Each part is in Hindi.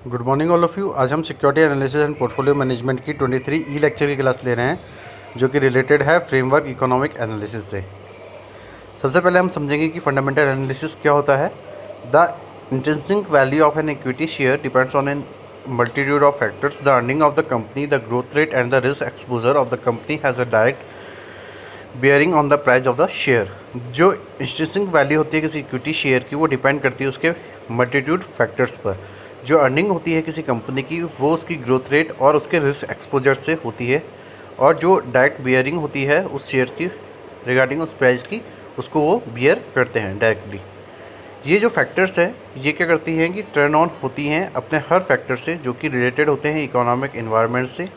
Good morning all of you. आज हम security analysis and portfolio management की 23 ई लेक्चर की क्लास ले रहे हैं, जो कि रिलेटेड है फ्रेमवर्क इकोनॉमिक एनालिसिस से। सबसे पहले हम समझेंगे कि फंडामेंटल एनालिसिस क्या होता है। The intrinsic value of an equity share depends on an multitude of factors. The earning of the company, the growth rate and the risk exposure of the company has a direct bearing on the price of the share. जो इंट्रिंसिक वैल्यू होती है किसी इक्विटी शेयर की, वो डिपेंड करती है उसके मल्टीट्यूड फैक्टर्स पर। जो अर्निंग होती है किसी कंपनी की, वो उसकी ग्रोथ रेट और उसके रिस्क एक्सपोजर से होती है, और जो डायरेक्ट बियरिंग होती है उस शेयर की रिगार्डिंग उस प्राइस की, उसको वो बियर करते हैं डायरेक्टली। ये जो फैक्टर्स है, ये क्या करती हैं कि टर्न ऑन होती हैं अपने हर फैक्टर से जो कि रिलेटेड होते हैं इकोनॉमिक इन्वायरमेंट से,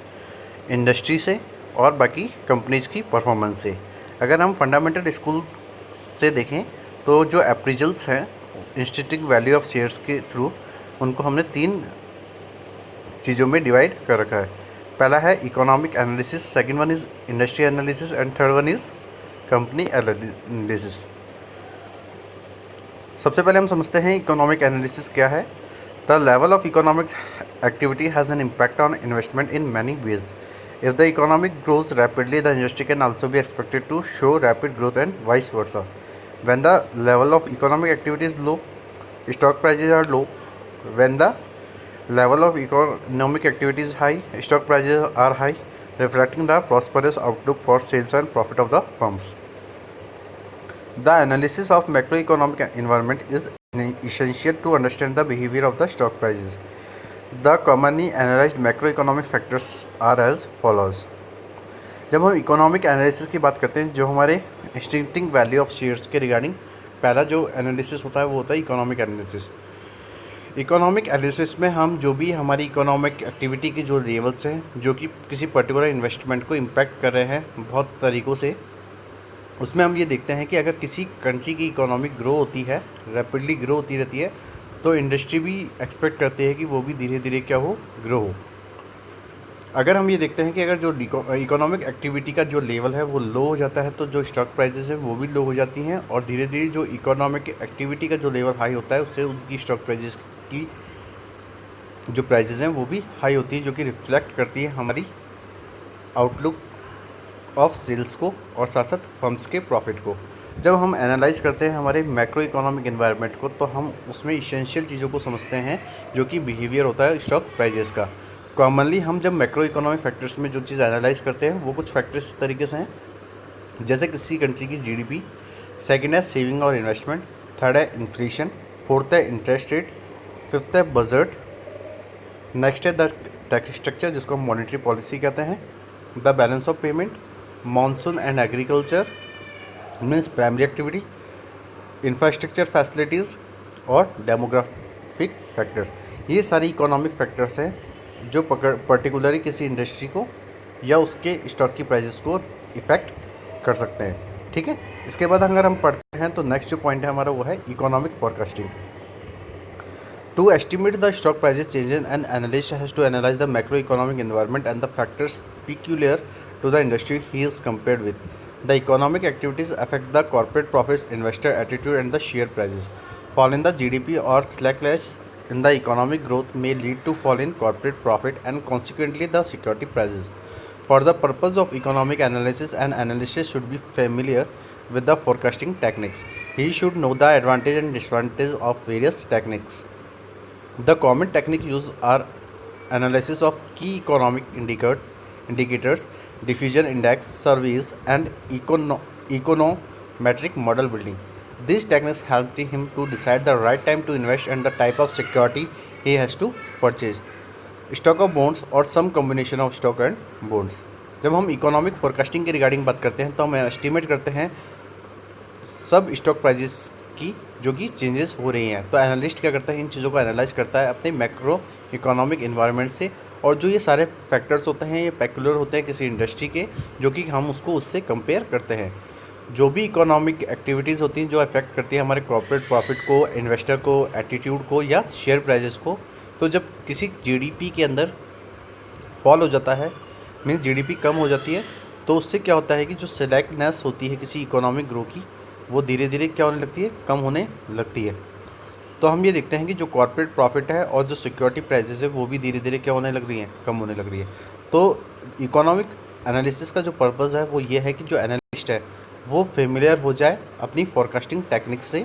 इंडस्ट्री से और बाकी कंपनीज़ की परफॉर्मेंस से। अगर हम फंडामेंटल स्कूल से देखें तो जो अप्रेजल्स हैं इंस्टिंक्टिव वैल्यू ऑफ शेयर्स के थ्रू, उनको हमने 3 चीज़ों में डिवाइड कर रखा है। पहला है economic analysis, second one is industry analysis and third one is company analysis. सबसे पहले हम समझते हैं इकोनॉमिक एनालिसिस क्या है। The level of economic activity has an impact on investment in many ways. If the economic grows rapidly, the industry can also be expected to show rapid growth and vice versa. When the level of economic activity is low, stock prices are low. When the level of economic activity is high, stock prices are high, reflecting the prosperous outlook for sales and profit of the firms. The analysis of macroeconomic environment is essential to understand the behavior of the stock prices. The commonly analyzed macroeconomic factors are as follows. जब हम इकोनॉमिक एनालिसिस की बात करते हैं, जो हमारे इंस्टिंक्टिव वैल्यू ऑफ शेयर्स के रिगार्डिंग पहला जो एनालिसिस होता है वो होता है इकोनॉमिक एनालिसिस। इकोनॉमिक एनालिसिस में हम जो भी हमारी इकोनॉमिक एक्टिविटी की जो लेवल्स हैं जो कि किसी पर्टिकुलर इन्वेस्टमेंट को इम्पैक्ट कर रहे हैं बहुत तरीक़ों से, उसमें हम ये देखते हैं कि अगर किसी कंट्री की इकोनॉमिक ग्रो होती है, रैपिडली ग्रो होती रहती है, तो इंडस्ट्री भी एक्सपेक्ट करते हैं कि वो भी धीरे धीरे क्या हो, ग्रो हो। अगर हम ये देखते हैं कि अगर जो इकोनॉमिक एक्टिविटी का जो लेवल है वो लो हो जाता है, तो जो स्टॉक प्राइसेस हैं वो भी लो हो जाती हैं, और धीरे धीरे जो इकोनॉमिक एक्टिविटी का जो लेवल हाई होता है उससे उनकी स्टॉक प्राइसेस की जो प्राइसेस हैं वो भी हाई होती हैं, जो कि रिफ्लेक्ट करती है हमारी आउटलुक ऑफ सेल्स को और साथ साथ फर्म्स के प्रॉफिट को। जब हम एनालाइज करते हैं हमारे मैक्रो इकोनॉमिक एनवायरनमेंट को, तो हम उसमें इसेंशियल चीज़ों को समझते हैं जो कि बिहेवियर होता है स्टॉक प्राइजेस का। कॉमनली हम जब मैक्रो इकोनॉमिक फैक्टर्स में जो चीज़ एनालाइज करते हैं वो कुछ फैक्टर्स इस तरीके से हैं, जैसे किसी कंट्री की जीडीपी, सेकंड है सेविंग और इन्वेस्टमेंट, थर्ड है इन्फ्लेशन, फोर्थ है इंटरेस्ट रेट, फिफ्थ है बजट, नेक्स्ट है द टैक्स स्ट्रक्चर जिसको हम मॉनेटरी पॉलिसी कहते हैं, the balance of payment, monsoon and agriculture means primary activity, infrastructure facilities और डेमोग्राफिक फैक्टर्स। ये सारी इकोनॉमिक फैक्टर्स हैं जो पर्टिकुलरली किसी इंडस्ट्री को या उसके स्टॉक की प्राइसेस को इफ़ेक्ट कर सकते हैं। ठीक है, इसके बाद अगर हम पढ़ते हैं तो नेक्स्ट जो पॉइंट है हमारा वो है economic forecasting. To estimate the stock prices changes, an analyst has to analyse the macro economic environment and the factors peculiar to the industry he is compared with. The economic activities affect the corporate profits, investor attitude and the share prices. Fall in the GDP or slacklash in the economic growth may lead to fall in corporate profit and consequently the security prices. For the purpose of economic analysis, an analyst should be familiar with the forecasting techniques. He should know the advantage and disadvantage of various techniques. The common techniques used are analysis of key economic indicators, diffusion index, surveys, and econometric model building. These techniques help him to decide the right time to invest and the type of security he has to purchase. Stock of bonds or some combination of stock and bonds. जब हम इकोनॉमिक फोरकास्टिंग के रिगार्डिंग बात करते हैं तो हम एस्टिमेट करते हैं सब स्टॉक प्राइजेस की जो कि चेंजेस हो रही हैं। तो एनालिस्ट क्या करता है, इन चीज़ों को एनालाइज करता है अपने मैक्रो इकोनॉमिक इन्वायरमेंट से, और जो ये सारे फैक्टर्स होते हैं ये पेक्युलर होते हैं किसी इंडस्ट्री के, जो कि हम उसको उससे कंपेयर करते हैं। जो भी इकोनॉमिक एक्टिविटीज़ होती हैं जो अफेक्ट करती है हमारे कॉर्पोरेट प्रॉफिट को, इन्वेस्टर को, एटीट्यूड को या शेयर प्राइजेस को, तो जब किसी जीडीपी के अंदर फॉल हो जाता है, मीन्स जीडीपी कम हो जाती है, तो उससे क्या होता है कि जो सेलेक्टनेस होती है किसी इकोनॉमिक ग्रो की, वो धीरे धीरे क्या होने लगती है, कम होने लगती है। तो हम ये देखते हैं कि जो कॉर्पोरेट प्रॉफिट है और जो सिक्योरिटी प्राइजेस है वो भी धीरे धीरे क्या होने लग रही हैं, कम होने लग रही है। तो इकोनॉमिक एनालिसिस का जो पर्पज़ है वो ये है कि जो एनालिस्ट है वो फेमिलियर हो जाए अपनी फोरकास्टिंग टेक्निक से,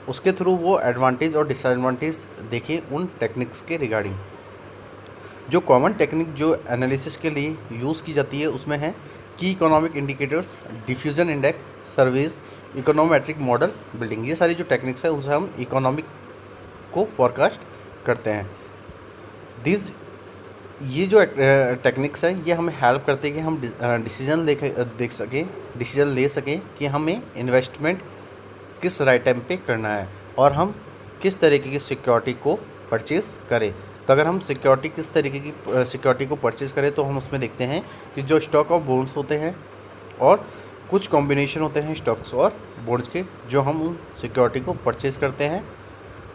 उसके थ्रू वो एडवांटेज और डिसएडवांटेज देखें उन टेक्निक्स के रिगार्डिंग। जो कॉमन टेक्निक जो एनालिसिस के लिए यूज़ की जाती है उसमें है की economic indicators, diffusion index, service, econometric model building. ये सारी जो टेक्निक्स है उनसे हम इकोनॉमिक को फोरकास्ट करते हैं। दिस ये जो टेक्निक्स है ये हमें हेल्प करते हैं कि हम डिसीजन डिसीजन ले सकें कि हमें इन्वेस्टमेंट किस राइट टाइम पे करना है और हम किस तरीके की सिक्योरिटी को परचेज़ करें। तो अगर हम किस तरीके की सिक्योरिटी को परचेज़ करें तो हम उसमें देखते हैं कि जो स्टॉक ऑफ बॉन्ड्स होते हैं और कुछ कॉम्बिनेशन होते हैं स्टॉक्स और बॉन्ड्स के, जो हम उन सिक्योरिटी को परचेज़ करते हैं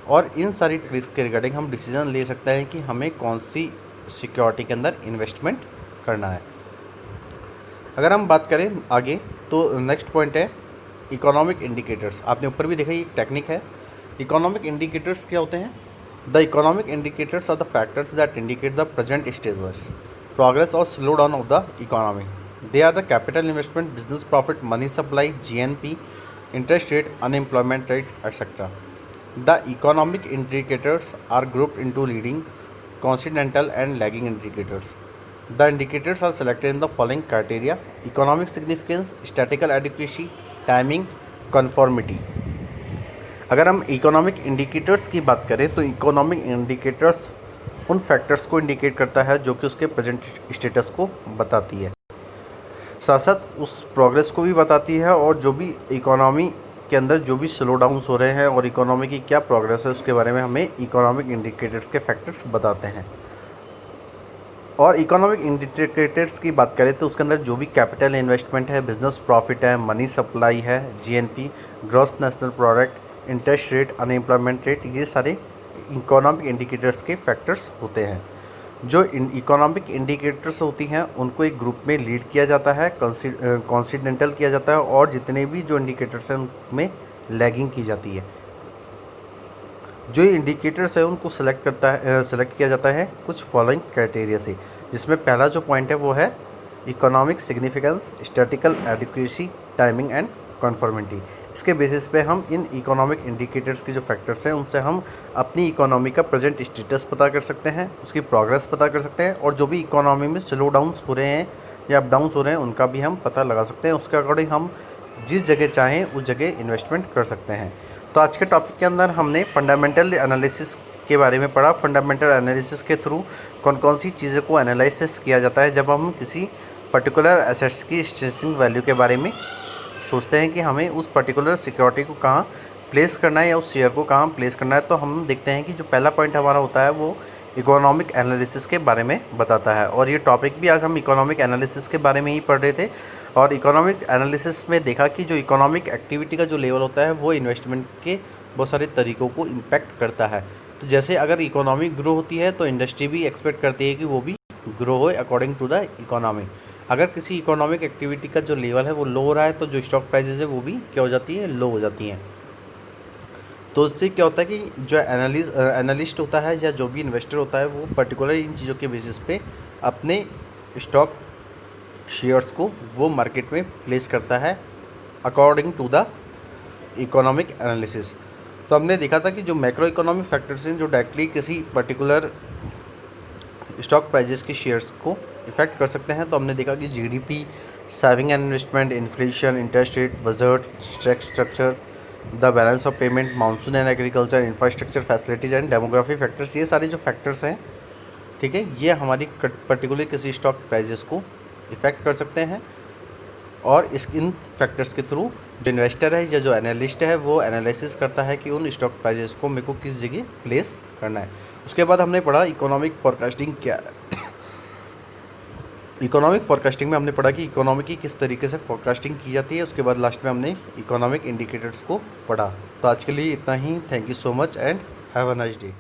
और इन सारी ट्रिक्स के रिगार्डिंग हम डिसीजन ले सकते हैं कि हमें कौन सी सिक्योरिटी के अंदर इन्वेस्टमेंट करना है। अगर हम बात करें आगे तो नेक्स्ट पॉइंट है इकोनॉमिक इंडिकेटर्स। आपने ऊपर भी देखा ये एक टेक्निक है। इकोनॉमिक इंडिकेटर्स क्या होते हैं? The economic indicators are the factors that indicate the present stage progress और slow down of the economy. They are the capital investment, business profit, money supply, GNP, interest rate, unemployment rate etcetera. The economic indicators are grouped into leading, coincidental and lagging indicators. The indicators are selected in the following criteria: economic significance, statistical adequacy, timing, conformity. अगर हम इकोनॉमिक इंडिकेटर्स की बात करें तो इकोनॉमिक इंडिकेटर्स उन फैक्टर्स को इंडिकेट करता है जो कि उसके प्रेजेंट स्टेटस को बताती है, साथ साथ उस प्रोग्रेस को भी बताती है और जो भी इकोनॉमी के अंदर जो भी स्लो डाउन्स हो रहे हैं और इकोनॉमी की क्या प्रोग्रेस है उसके बारे में हमें इकोनॉमिक इंडिकेटर्स के फैक्टर्स बताते हैं। और इकोनॉमिक इंडिकेटर्स की बात करें तो उसके अंदर जो भी कैपिटल इन्वेस्टमेंट है, बिजनेस प्रॉफिट है, मनी सप्लाई है, GNP, gross national product, interest rate, unemployment rate, ये सारे इकोनॉमिक इंडिकेटर्स के फैक्टर्स होते हैं। जो इकोनॉमिक इंडिकेटर्स होती हैं उनको एक ग्रुप में लीड किया जाता है, कॉन्सिडेंटल किया जाता है और जितने भी जो इंडिकेटर्स हैं उनमें लैगिंग की जाती है। जो इंडिकेटर्स है उनको सेलेक्ट किया जाता है कुछ फॉलोइंग क्राइटेरिया से, जिसमें पहला जो पॉइंट है वो है economic significance, statistical adequacy, timing and conformity. इसके बेसिस पे हम इन इकोनॉमिक इंडिकेटर्स के जो फैक्टर्स हैं उनसे हम अपनी इकोनॉमी का प्रेजेंट स्टेटस पता कर सकते हैं, उसकी प्रोग्रेस पता कर सकते हैं और जो भी इकोनॉमी में स्लो डाउन्स हो रहे हैं या अप डाउन्स हो रहे हैं उनका भी हम पता लगा सकते हैं। उसके अकॉर्डिंग हम जिस जगह चाहें उस जगह इन्वेस्टमेंट कर सकते हैं। तो आज के टॉपिक के अंदर हमने फंडामेंटल एनालिसिस के बारे में पढ़ा। फंडामेंटल एनालिसिस के थ्रू कौन कौन सी चीज़ों को एनालिसिस किया जाता है जब हम किसी पर्टिकुलर एसेट्स की एक्सचेंजिंग वैल्यू के बारे में सोचते हैं कि हमें उस पर्टिकुलर सिक्योरिटी को कहाँ प्लेस करना है या उस शेयर को कहाँ प्लेस करना है। तो हम देखते हैं कि जो पहला पॉइंट हमारा होता है वो इकोनॉमिक एनालिसिस के बारे में बताता है। और ये टॉपिक भी आज हम इकोनॉमिक एनालिसिस के बारे में ही पढ़ रहे थे और इकोनॉमिक एनालिसिस में देखा कि जो इकोनॉमिक एक्टिविटी का जो लेवल होता है वो इन्वेस्टमेंट के बहुत सारे तरीक़ों को इम्पैक्ट करता है। तो जैसे अगर इकोनॉमी ग्रो होती है तो इंडस्ट्री भी एक्सपेक्ट करती है कि वो भी ग्रो हो अकॉर्डिंग टू द इकोनॉमी। अगर किसी इकोनॉमिक एक्टिविटी का जो लेवल है वो लो हो रहा है तो जो स्टॉक प्राइसेस है वो भी क्या हो जाती है, लो हो जाती हैं। तो इससे क्या होता है कि जो एनालिस्ट होता है या जो भी इन्वेस्टर होता है वो पर्टिकुलर इन चीज़ों के बेसिस पे अपने स्टॉक शेयर्स को वो मार्केट में प्लेस करता है according to the economic analysis. तो हमने देखा था कि जो मैक्रो इकोनॉमिक फैक्टर्स हैं जो डायरेक्टली किसी पर्टिकुलर स्टॉक प्राइजेस के शेयर्स को इफेक्ट कर सकते हैं। तो हमने देखा कि GDP, saving and investment, inflation, interest rate, budget, tax structure, the balance of payment, monsoon and agriculture, infrastructure facilities and demography factors, ये सारे जो फैक्टर्स हैं, ठीक है, ये हमारी पर्टिकुलर किसी स्टॉक प्राइजेस को इफेक्ट कर सकते हैं। और इन फैक्टर्स के थ्रू जो इन्वेस्टर है या जो एनालिस्ट है वो एनालिसिस करता है कि उन स्टॉक प्राइजेस को मेरे को किस जगह प्लेस करना है। उसके बाद हमने पढ़ा इकोनॉमिक फोरकास्टिंग क्या है। इकोनॉमिक फोरकास्टिंग में हमने पढ़ा कि इकोनॉमी की किस तरीके से फोरकास्टिंग की जाती है। उसके बाद लास्ट में हमने इकोनॉमिक इंडिकेटर्स को पढ़ा। तो आज के लिए इतना ही। Thank you so much and have a nice day.